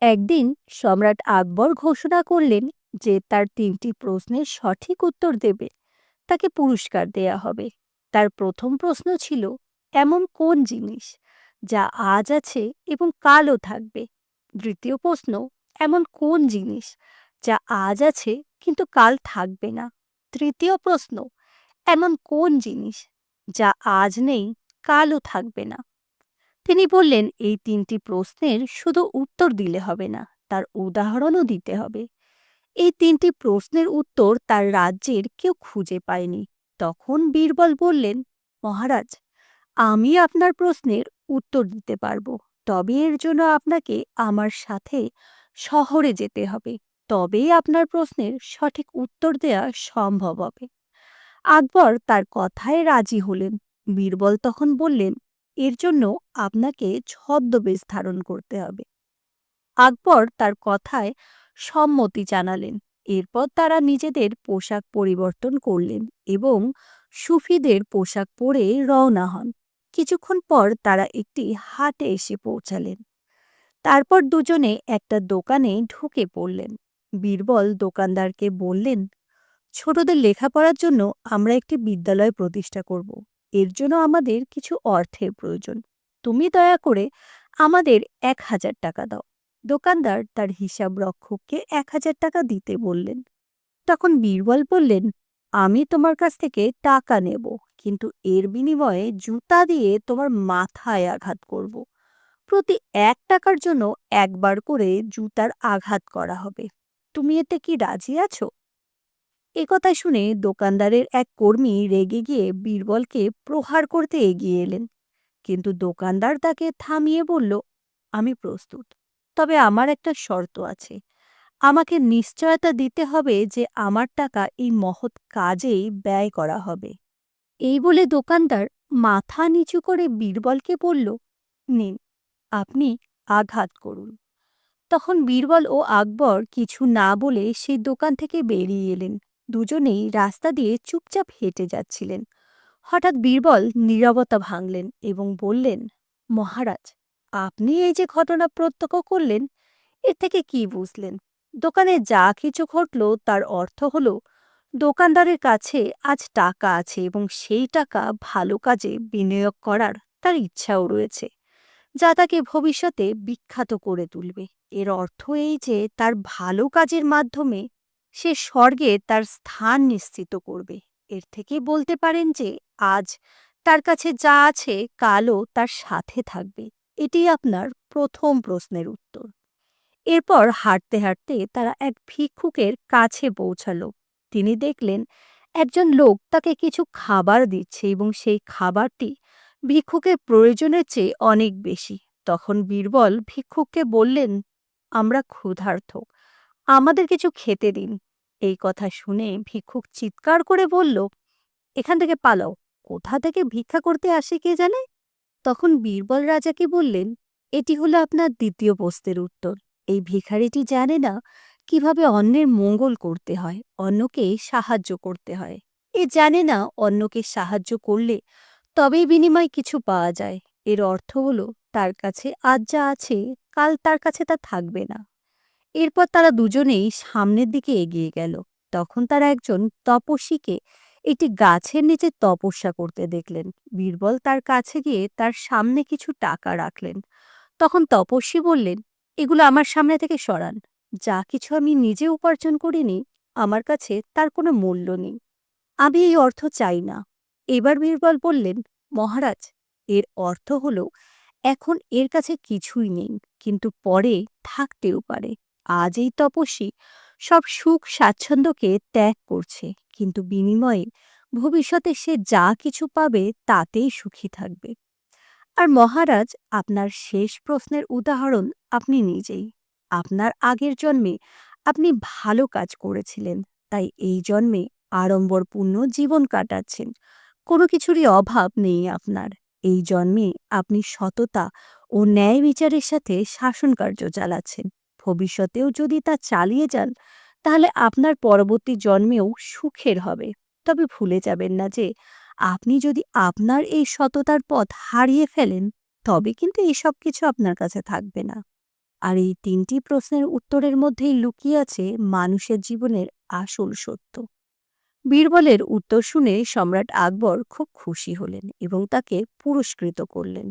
একদিন সম্রাট আকবর ঘোষণা করলেন যে তার ৩টি প্রশ্নের সঠিক উত্তর দেবে তাকে পুরস্কার দেয়া হবে। তার প্রথম প্রশ্ন ছিল, এমন কোন জিনিস যা আজ আছে এবং কালও থাকবে? দ্বিতীয় প্রশ্ন, এমন কোন জিনিস যা আজ আছে কিন্তু কাল থাকবে না? তৃতীয় প্রশ্ন, এমন কোন জিনিস যা আজ নেই, কালও থাকবে না? তিনি বললেন, এই ৩টি প্রশ্নের শুধু উত্তর দিলে হবে না, তার উদাহরণও দিতে হবে। এই ৩টি প্রশ্নের উত্তর তার রাজ্যের কেউ খুঁজে পায়নি। তখন বীরবল বললেন, মহারাজ, আমি আপনার প্রশ্নের উত্তর দিতে পারবো, তবে এর জন্য আপনাকে আমার সাথে শহরে যেতে হবে। তবেই আপনার প্রশ্নের সঠিক উত্তর দেয়া সম্ভব হবে। আকবর তার কথায় রাজি হলেন। বীরবল তখন বললেন, এর জন্য আপনাকে ছদ্মবেশ ধারণ করতে হবে। আকবর তার কথায় সম্মতি জানালেন। এরপর তারা নিজেদের পোশাক পরিবর্তন করলেন এবং সুফিদের পোশাক পরে রওনা হন। কিছুক্ষণ পর তারা একটি হাটে এসে পৌঁছালেন। তারপর দুজনে একটা দোকানে ঢুকে পড়লেন। বীরবল দোকানদারকে বললেন, ছোটদের লেখাপড়ার জন্য আমরা একটি বিদ্যালয় প্রতিষ্ঠা করব। এর জন্য আমাদের কিছু অর্থের প্রয়োজন। তুমি দয়া করে আমাদের ১,০০০ টাকা দাও। দোকানদার তার হিসাব রক্ষককে ১,০০০ টাকা দিতে বললেন। তখন বীরবল বললেন, আমি তোমার কাছ থেকে টাকা নেব, কিন্তু এর বিনিময়ে জুতা দিয়ে তোমার মাথায় আঘাত করব। প্রতি ১ টাকার জন্য একবার করে জুতার আঘাত করা হবে। তুমি এতে কি রাজি আছো? একথা শুনে দোকানদারের এক কর্মী রেগে গিয়ে বীরবলকে প্রহার করতে এগিয়ে এলেন, কিন্তু দোকানদার তাকে থামিয়ে বলল, আমি প্রস্তুত, তবে আমার একটা শর্ত আছে। আমাকে নিশ্চয়তা দিতে হবে যে আমার টাকা এই মহৎ কাজেই ব্যয় করা হবে। এই বলে দোকানদার মাথা নিচু করে বীরবলকে বলল, নিন, আপনি আঘাত করুন। তখন বীরবল ও আকবর কিছু না বলে সেই দোকান থেকে বেরিয়ে এলেন। দুজনেই রাস্তা দিয়ে চুপচাপ হেঁটে যাচ্ছিলেন। হঠাৎ বীরবল নীরবতা ভাঙলেন এবং বললেন, মহারাজ, আপনি এই যে ঘটনা প্রত্যক্ষ করলেন, এর থেকে কি বুঝলেন? দোকানে যা কিছু ঘটল তার অর্থ হল, দোকানদারের কাছে আজ টাকা আছে এবং সেই টাকা ভালো কাজে বিনিয়োগ করার তার ইচ্ছাও রয়েছে, যা তাকে ভবিষ্যতে বিখ্যাত করে তুলবে। এর অর্থ এই যে তার ভালো কাজের মাধ্যমে সে স্বর্গে তার স্থান নিশ্চিত করবে। এর থেকে বলতে পারেন যে আজ তার কাছে যা আছে কালও তার সাথে থাকবে। এটি আপনার প্রথম প্রশ্নের উত্তর। এরপর হাঁটতে হাঁটতে তারা এক ভিক্ষুকের কাছে পৌঁছালো। তিনি দেখলেন একজন লোক তাকে কিছু খাবার দিচ্ছে এবং সেই খাবারটি ভিক্ষুকের প্রয়োজনের চেয়ে অনেক বেশি। তখন বীরবল ভিক্ষুককে বললেন, আমরা ক্ষুধার্ত, আমাদের কিছু খেতে দিন। এই কথা শুনে ভিক্ষুক চিৎকার করে বলল, এখান থেকে পালাও, কোথা থেকে ভিক্ষা করতে আসে কে জানে। তখন বীরবল রাজাকে বললেন, এটি হলো আপনার দ্বিতীয় প্রশ্নের উত্তর। এই ভিখারিটি জানে না কিভাবে অন্যের মঙ্গল করতে হয়, অন্যকে সাহায্য করতে হয়। এ জানে না অন্যকে সাহায্য করলে তবেই বিনিময় কিছু পাওয়া যায়। এর অর্থ হলো তার কাছে আজ যা আছে কাল তার কাছে তা থাকবে না। এরপর তারা দুজনেই সামনের দিকে এগিয়ে গেল। তখন তারা একজন তপস্বীকে একটি গাছের নিচে তপস্যা করতে দেখলেন। বীরবল তার কাছে গিয়ে তার সামনে কিছু টাকা রাখলেন। তখন তপস্বী বললেন, এগুলো আমার সামনে থেকে সরান। যা কিছু আমি নিজে উপার্জন করিনি, আমার কাছে তার কোনো মূল্য নেই। আমি এই অর্থ চাই না। এবার বীরবল বললেন, মহারাজ, এর অর্থ হলো এখন এর কাছে কিছুই নেই, কিন্তু পরে থাকতেও পারে। আজ এই তপস্বী সব সুখ স্বাচ্ছন্দ্যকে ত্যাগ করছে, কিন্তু বিনিময়ে ভবিষ্যতে সে যা কিছু পাবে তাতেই সুখী থাকবে। আর মহারাজ, আপনার শেষ প্রশ্নের উদাহরণ আপনি নিজেই। আপনার আগের জন্মে আপনি ভালো কাজ করেছিলেন, তাই এই জন্মে আড়ম্বরপূর্ণ জীবন কাটাচ্ছেন। কোনো কিছুরই অভাব নেই আপনার। এই জন্মে আপনি সততা ও ন্যায় বিচারের সাথে শাসন কার্য চালাচ্ছেন। ভবিষ্যতেও যদি তা চালিয়ে যান, তাহলে আপনার পরবর্তী জন্মেও সুখের হবে। তবে ভুলে যাবেন না যে আপনি যদি আপনার এই সততার পথ হারিয়ে ফেলেন, তবে কিন্তু এসব কিছু আপনার কাছে থাকবে না। আর এই ৩টি প্রশ্নের উত্তরের মধ্যেই লুকিয়ে আছে মানুষের জীবনের আসল সত্য। বীরবলের উত্তর শুনে সম্রাট আকবর খুব খুশি হলেন এবং তাকে পুরস্কৃত করলেন।